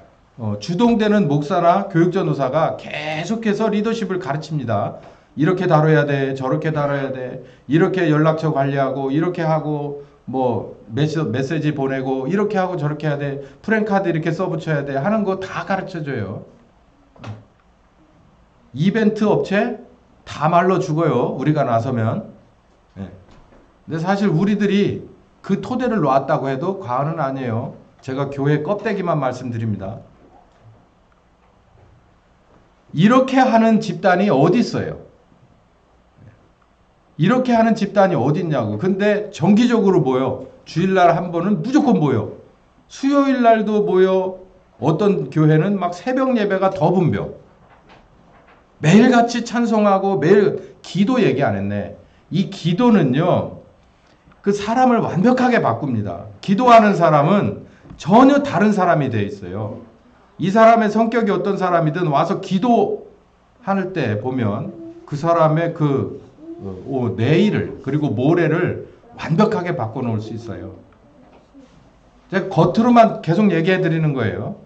주동되는 목사나 교육전도사가 계속해서 리더십을 가르칩니다. 이렇게 다뤄야 돼, 저렇게 다뤄야 돼, 이렇게 연락처 관리하고, 이렇게 하고, 뭐 메시지 보내고, 이렇게 하고 저렇게 해야 돼, 프랭카드 이렇게 써붙여야 돼 하는 거 다 가르쳐줘요. 이벤트 업체 다 말로 죽어요. 우리가 나서면. 근데 사실 우리들이 그 토대를 놓았다고 해도 과언은 아니에요. 제가 교회 껍데기만 말씀드립니다. 이렇게 하는 집단이 어디 있어요? 이렇게 하는 집단이 어디 있냐고. 근데 정기적으로 모여. 주일날 한 번은 무조건 모여. 수요일날도 모여. 어떤 교회는 막 새벽 예배가 더 분벼. 매일같이 찬송하고 매일 기도 얘기 안 했네. 이 기도는요. 그 사람을 완벽하게 바꿉니다. 기도하는 사람은 전혀 다른 사람이 돼 있어요. 이 사람의 성격이 어떤 사람이든 와서 기도할 때 보면 그 사람의 그 내일을 그리고 모레를 완벽하게 바꿔놓을 수 있어요. 제가 겉으로만 계속 얘기해 드리는 거예요.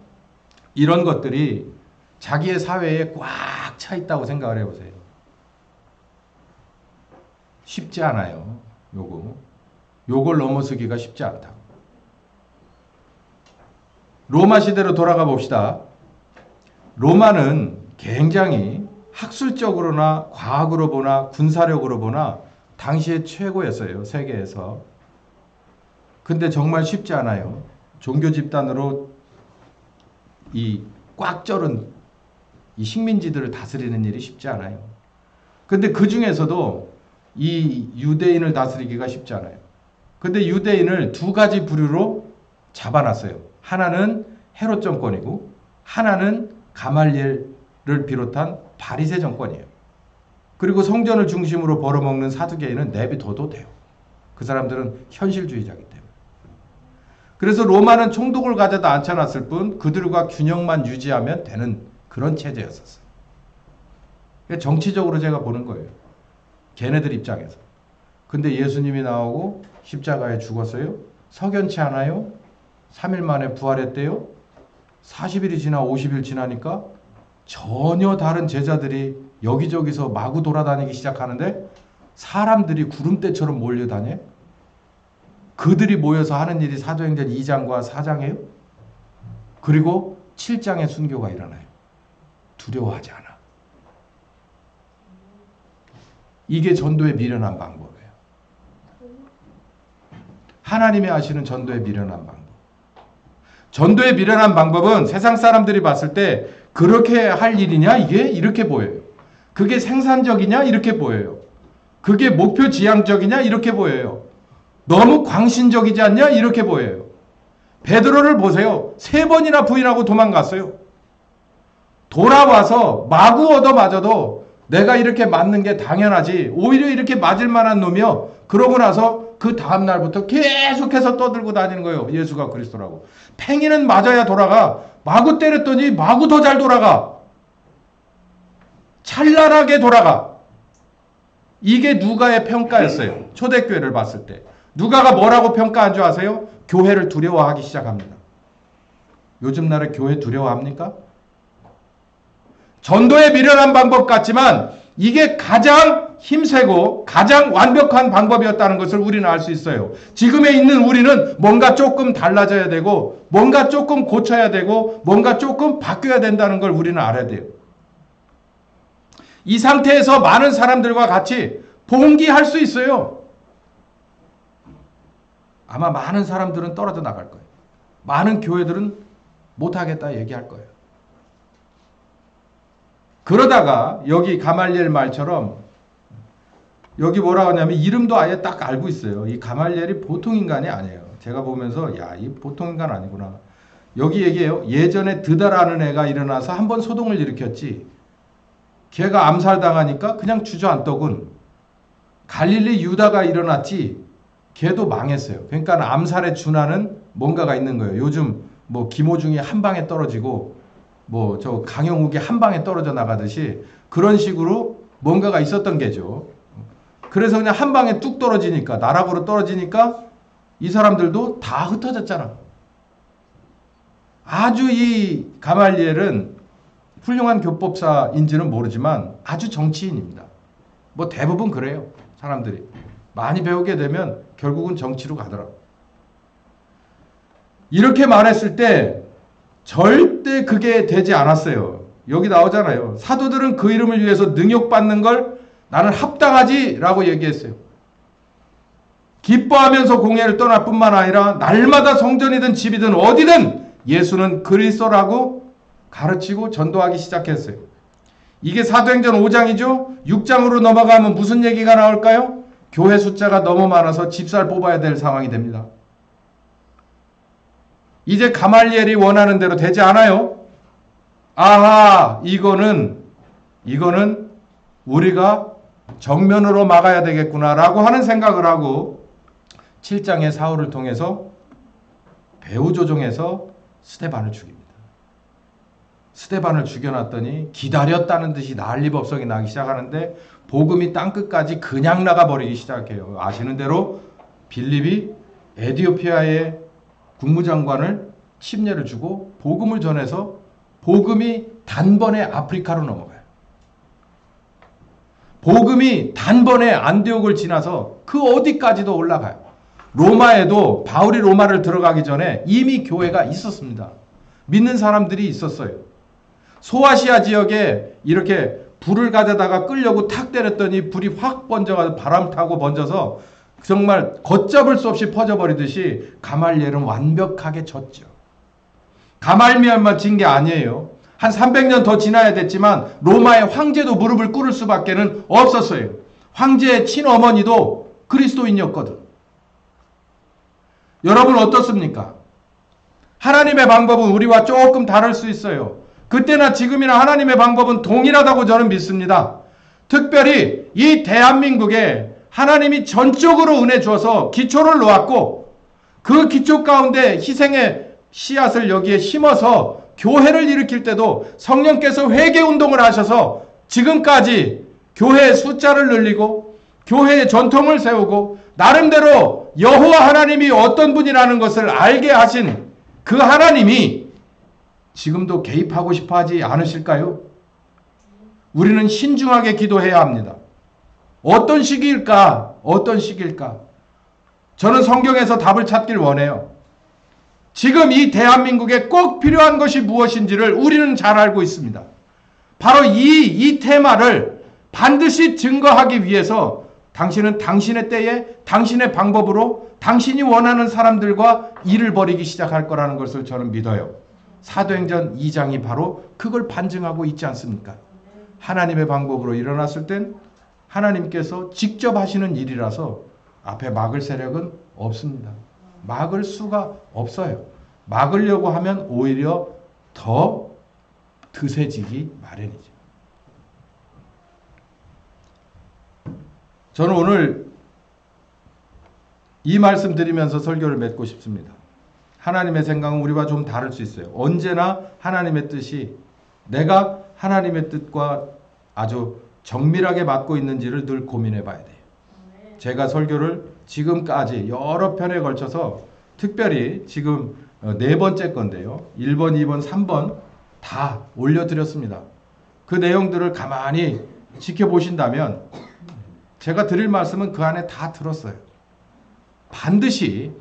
이런 것들이 자기의 사회에 꽉 차 있다고 생각을 해보세요. 쉽지 않아요. 요걸 넘어서기가 쉽지 않다고. 로마 시대로 돌아가 봅시다. 로마는 굉장히 학술적으로나 과학으로 보나 군사력으로 보나 당시에 최고였어요. 세계에서. 근데 정말 쉽지 않아요. 종교 집단으로 이 꽉 쩔은 이 식민지들을 다스리는 일이 쉽지 않아요. 근데 그 중에서도 이 유대인을 다스리기가 쉽지 않아요. 근데 유대인을 두 가지 부류로 잡아놨어요. 하나는 헤롯 정권이고 하나는 가말리엘을 비롯한 바리새 정권이에요. 그리고 성전을 중심으로 벌어먹는 사두개인은 내비둬도 돼요. 그 사람들은 현실주의자이기 때문에. 그래서 로마는 총독을 가져다 앉혀놨을 뿐 그들과 균형만 유지하면 되는 그런 체제였었어요. 정치적으로 제가 보는 거예요. 걔네들 입장에서. 근데 예수님이 나오고 십자가에 죽었어요. 석연치 않아요. 3일 만에 부활했대요. 40일이 지나 50일 지나니까 전혀 다른 제자들이 여기저기서 마구 돌아다니기 시작하는데 사람들이 구름대처럼 몰려다녀. 그들이 모여서 하는 일이 사도행전 2장과 4장이에요. 그리고 7장의 순교가 일어나요. 두려워하지 않아. 이게 전도의 미련한 방법이에요. 하나님이 하시는 전도의 미련한 방법. 전도의 미련한 방법은 세상 사람들이 봤을 때 그렇게 할 일이냐? 이게 이렇게 보여요. 그게 생산적이냐? 이렇게 보여요. 그게 목표 지향적이냐? 이렇게 보여요. 너무 광신적이지 않냐? 이렇게 보여요. 베드로를 보세요. 3번이나 부인하고 도망갔어요. 돌아와서 마구 얻어맞아도 내가 이렇게 맞는 게 당연하지. 오히려 이렇게 맞을 만한 놈이요. 그러고 나서 그 다음 날부터 계속해서 떠들고 다니는 거예요. 예수가 그리스도라고. 팽이는 맞아야 돌아가. 마구 때렸더니 마구 더 잘 돌아가. 찬란하게 돌아가. 이게 누가의 평가였어요. 초대교회를 봤을 때. 누가가 뭐라고 평가한 줄 아세요? 교회를 두려워하기 시작합니다. 요즘 날에 교회 두려워합니까? 전도에 미련한 방법 같지만 이게 가장 힘세고 가장 완벽한 방법이었다는 것을 우리는 알 수 있어요. 지금에 있는 우리는 뭔가 조금 달라져야 되고 뭔가 조금 고쳐야 되고 뭔가 조금 바뀌어야 된다는 걸 우리는 알아야 돼요. 이 상태에서 많은 사람들과 같이 봉기할 수 있어요. 아마 많은 사람들은 떨어져 나갈 거예요. 많은 교회들은 못하겠다 얘기할 거예요. 그러다가 여기 가말리엘 말처럼 여기 뭐라고 하냐면 이름도 아예 딱 알고 있어요. 이 가말리엘이 보통 인간이 아니에요. 제가 보면서 야, 이 보통 인간 아니구나. 여기 얘기해요. 예전에 드다라는 애가 일어나서 한번 소동을 일으켰지. 걔가 암살당하니까 그냥 주저앉더군. 갈릴리 유다가 일어났지. 걔도 망했어요. 그러니까 암살에 준하는 뭔가가 있는 거예요. 요즘 뭐 김호중이 한 방에 떨어지고 뭐 저 강영욱이 한 방에 떨어져 나가듯이 그런 식으로 뭔가가 있었던 게죠. 그래서 그냥 한 방에 뚝 떨어지니까 나락으로 떨어지니까 이 사람들도 다 흩어졌잖아. 아주 이 가말리엘은 훌륭한 교법사인지는 모르지만 아주 정치인입니다. 뭐 대부분 그래요. 사람들이 많이 배우게 되면 결국은 정치로 가더라고. 이렇게 말했을 때 절대 그게 되지 않았어요. 여기 나오잖아요. 사도들은 그 이름을 위해서 능욕받는 걸 나는 합당하지라고 얘기했어요. 기뻐하면서 공회를 떠날 뿐만 아니라 날마다 성전이든 집이든 어디든 예수는 그리스도라고 가르치고 전도하기 시작했어요. 이게 사도행전 5장이죠. 6장으로 넘어가면 무슨 얘기가 나올까요? 교회 숫자가 너무 많아서 집살 뽑아야 될 상황이 됩니다. 이제 가말리엘이 원하는 대로 되지 않아요. 아하, 이거는 우리가 정면으로 막아야 되겠구나라고 하는 생각을 하고 7장의 사울을 통해서 배후 조종해서 스데반을 죽입니다. 스데반을 죽여놨더니 기다렸다는 듯이 난리법석이 나기 시작하는데 복음이 땅끝까지 그냥 나가버리기 시작해요. 아시는 대로 빌립이 에티오피아의 국무장관을 침례를 주고 복음을 전해서 복음이 단번에 아프리카로 넘어가요. 복음이 단번에 안디옥을 지나서 그 어디까지도 올라가요. 로마에도 바울이 로마를 들어가기 전에 이미 교회가 있었습니다. 믿는 사람들이 있었어요. 소아시아 지역에 이렇게 불을 가져다가 끌려고 탁 때렸더니 불이 확 번져가지고 바람 타고 번져서 정말 걷잡을 수 없이 퍼져버리듯이 가말리엘은 완벽하게 졌죠. 가말리엘만 진 게 아니에요. 한 300년 더 지나야 됐지만 로마의 황제도 무릎을 꿇을 수밖에는 없었어요. 황제의 친어머니도 그리스도인이었거든. 여러분 어떻습니까? 하나님의 방법은 우리와 조금 다를 수 있어요. 그때나 지금이나 하나님의 방법은 동일하다고 저는 믿습니다. 특별히 이 대한민국에 하나님이 전적으로 은혜 주어서 기초를 놓았고 그 기초 가운데 희생의 씨앗을 여기에 심어서 교회를 일으킬 때도 성령께서 회개운동을 하셔서 지금까지 교회의 숫자를 늘리고 교회의 전통을 세우고 나름대로 여호와 하나님이 어떤 분이라는 것을 알게 하신 그 하나님이 지금도 개입하고 싶어 하지 않으실까요? 우리는 신중하게 기도해야 합니다. 어떤 시기일까? 어떤 시기일까? 저는 성경에서 답을 찾길 원해요. 지금 이 대한민국에 꼭 필요한 것이 무엇인지를 우리는 잘 알고 있습니다. 바로 이 테마를 반드시 증거하기 위해서 당신은 당신의 때에 당신의 방법으로 당신이 원하는 사람들과 일을 벌이기 시작할 거라는 것을 저는 믿어요. 사도행전 2장이 바로 그걸 반증하고 있지 않습니까? 하나님의 방법으로 일어났을 땐 하나님께서 직접 하시는 일이라서 앞에 막을 세력은 없습니다. 막을 수가 없어요. 막으려고 하면 오히려 더 드세지기 마련이죠. 저는 오늘 이 말씀 드리면서 설교를 맺고 싶습니다. 하나님의 생각은 우리와 좀 다를 수 있어요. 언제나 하나님의 뜻이 내가 하나님의 뜻과 아주 정밀하게 맞고 있는지를 늘 고민해 봐야 돼요. 제가 설교를 지금까지 여러 편에 걸쳐서 특별히 지금 4번째 건데요. 1번, 2번, 3번 다 올려드렸습니다. 그 내용들을 가만히 지켜보신다면 제가 드릴 말씀은 그 안에 다 들었어요. 반드시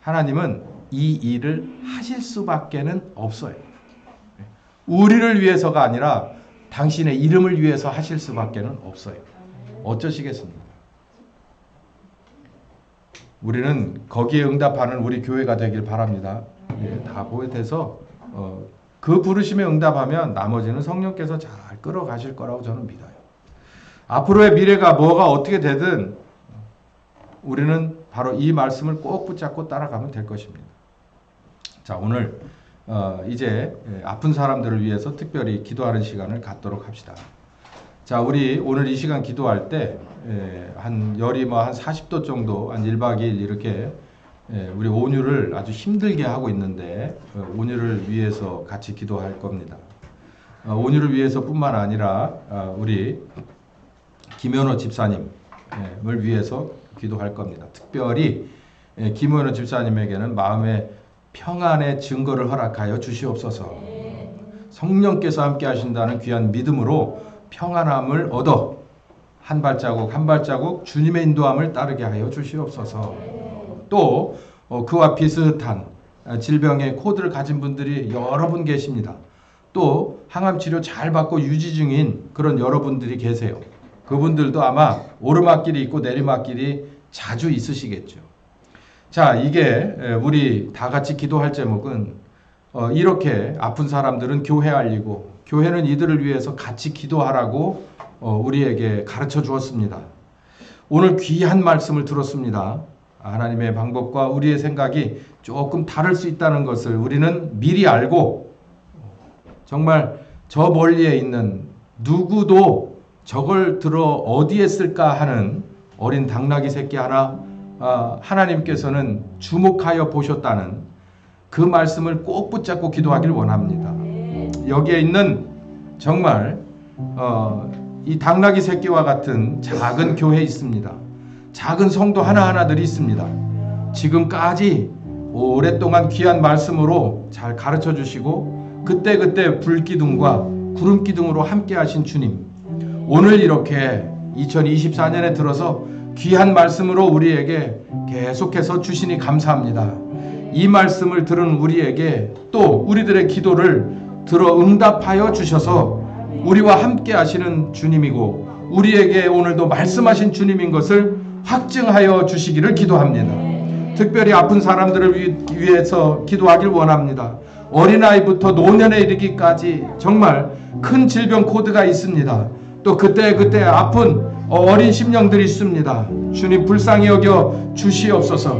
하나님은 이 일을 하실 수밖에는 없어요. 우리를 위해서가 아니라 당신의 이름을 위해서 하실 수밖에는 없어요. 어쩌시겠습니까? 우리는 거기에 응답하는 우리 교회가 되길 바랍니다. 다 보여돼서 그 부르심에 응답하면 나머지는 성령께서 잘 끌어가실 거라고 저는 믿어요. 앞으로의 미래가 뭐가 어떻게 되든 우리는 바로 이 말씀을 꼭 붙잡고 따라가면 될 것입니다. 자, 오늘 이제 아픈 사람들을 위해서 특별히 기도하는 시간을 갖도록 합시다. 자, 우리 오늘 이 시간 기도할 때 한 열이 한 40도 정도, 한 1박 2일 이렇게 우리 온유를 아주 힘들게 하고 있는데 온유를 위해서 같이 기도할 겁니다. 온유를 위해서뿐만 아니라 우리 김현호 집사님을 위해서 기도할 겁니다. 특별히 김현호 집사님에게는 마음의 평안의 증거를 허락하여 주시옵소서. 성령께서 함께 하신다는 귀한 믿음으로 평안함을 얻어 한 발자국 한 발자국 주님의 인도함을 따르게 하여 주시옵소서. 또 그와 비슷한 질병의 코드를 가진 분들이 여러 분 계십니다. 또 항암 치료 잘 받고 유지 중인 그런 여러분들이 계세요. 그분들도 아마 오르막길이 있고 내리막길이 자주 있으시겠죠. 자, 이게 우리 다 같이 기도할 제목은 이렇게 아픈 사람들은 교회 알리고 교회는 이들을 위해서 같이 기도하라고 우리에게 가르쳐 주었습니다. 오늘 귀한 말씀을 들었습니다. 하나님의 방법과 우리의 생각이 조금 다를 수 있다는 것을 우리는 미리 알고 정말 저 멀리에 있는 누구도 저걸 들어 어디에 쓸까 하는 어린 당나귀 새끼 하나 하나님께서는 주목하여 보셨다는 그 말씀을 꼭 붙잡고 기도하길 원합니다. 여기에 있는 정말 이 당나귀 새끼와 같은 작은 교회 있습니다. 작은 성도 하나하나들이 있습니다. 지금까지 오랫동안 귀한 말씀으로 잘 가르쳐 주시고 그때그때 불기둥과 구름기둥으로 함께 하신 주님, 오늘 이렇게 2024년에 들어서 귀한 말씀으로 우리에게 계속해서 주시니 감사합니다. 이 말씀을 들은 우리에게 또 우리들의 기도를 들어 응답하여 주셔서 우리와 함께 하시는 주님이고 우리에게 오늘도 말씀하신 주님인 것을 확증하여 주시기를 기도합니다. 특별히 아픈 사람들을 위해서 기도하길 원합니다. 어린아이부터 노년에 이르기까지 정말 큰 질병 코드가 있습니다. 또 그때 아픈 어린 심령들이 있습니다. 주님 불쌍히 여겨 주시옵소서.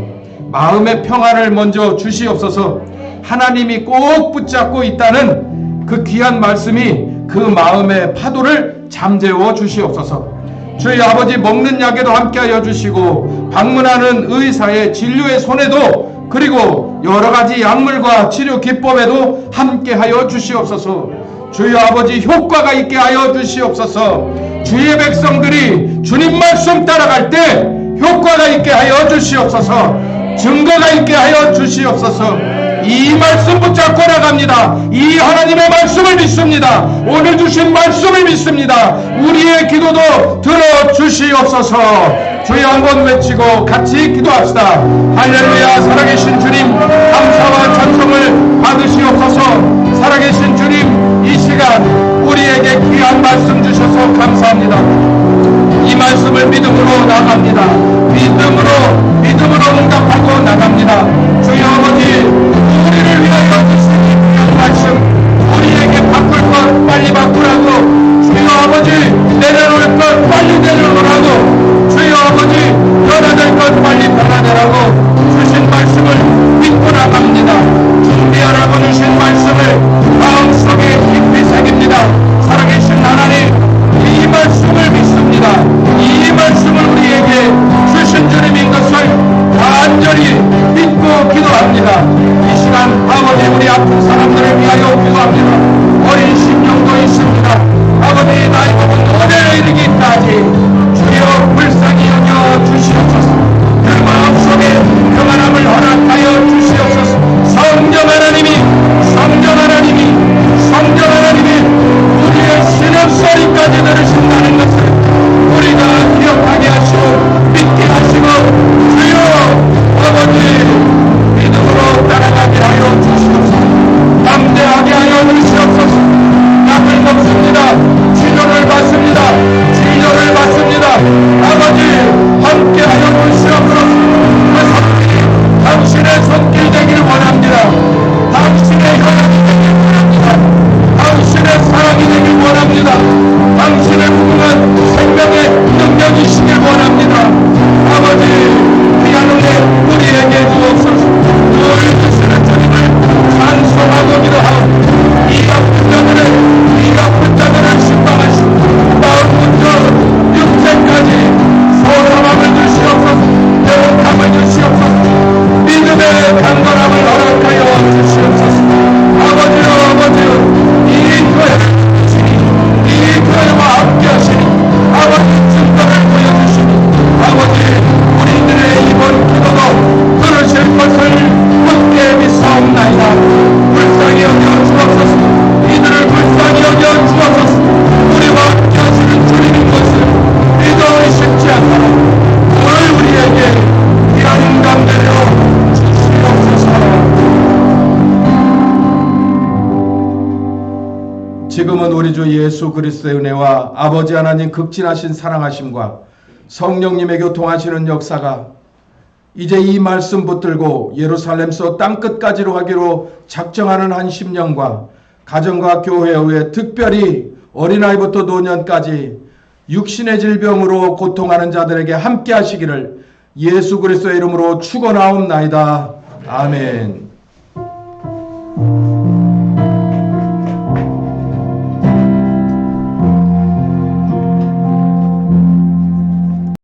마음의 평안을 먼저 주시옵소서. 하나님이 꼭 붙잡고 있다는 그 귀한 말씀이 그 마음의 파도를 잠재워 주시옵소서. 주의 아버지, 먹는 약에도 함께하여 주시고 방문하는 의사의 진료의 손에도 그리고 여러 가지 약물과 치료 기법에도 함께하여 주시옵소서. 주의 아버지, 효과가 있게 하여 주시옵소서. 주의 백성들이 주님 말씀 따라갈 때 효과가 있게 하여 주시옵소서. 증거가 있게 하여 주시옵소서. 이 말씀 붙잡고 나갑니다. 이 하나님의 말씀을 믿습니다. 오늘 주신 말씀을 믿습니다. 우리의 기도도 들어주시옵소서. 주여 한번 외치고 같이 기도합시다. 할렐루야. 살아계신 주님, 감사와 찬송을 받으시옵소서. 살아계신 주님, 이 시간 우리에게 귀한 말씀 주셔서 감사합니다. 이 말씀을 믿음으로 나갑니다. 믿음으로 응답하고 나갑니다. 주여 아버지, 우리를 위하여 주신 이 말씀, 우리에게 바꿀 것 빨리 바꾸라고, 주여 아버지, 내려놓을 것 빨리 내려놓으라고, 주여 아버지, 변화될 것 빨리 변화되라고 주신 말씀을 믿고 나갑니다. 준비하라고 주신 말씀을 마음속에 깊이 새깁니다. 살아계신 하나님, 이 말씀을 믿습니다. 이 말씀을 우리에게 주신 주님인 것을 간절히 믿고 기도합니다. 이 시간 아버지, 우리 아픈 사람들을 위하여 지금은 우리 주 예수 그리스도의 은혜와 아버지 하나님 극진하신 사랑하심과 성령님의 교통하시는 역사가 이제 이 말씀 붙들고 예루살렘서 땅끝까지로 가기로 작정하는 한 심령과 가정과 교회 후에 특별히 어린아이부터 노년까지 육신의 질병으로 고통하는 자들에게 함께 하시기를 예수 그리스도의 이름으로 축원하옵나이다. 아멘.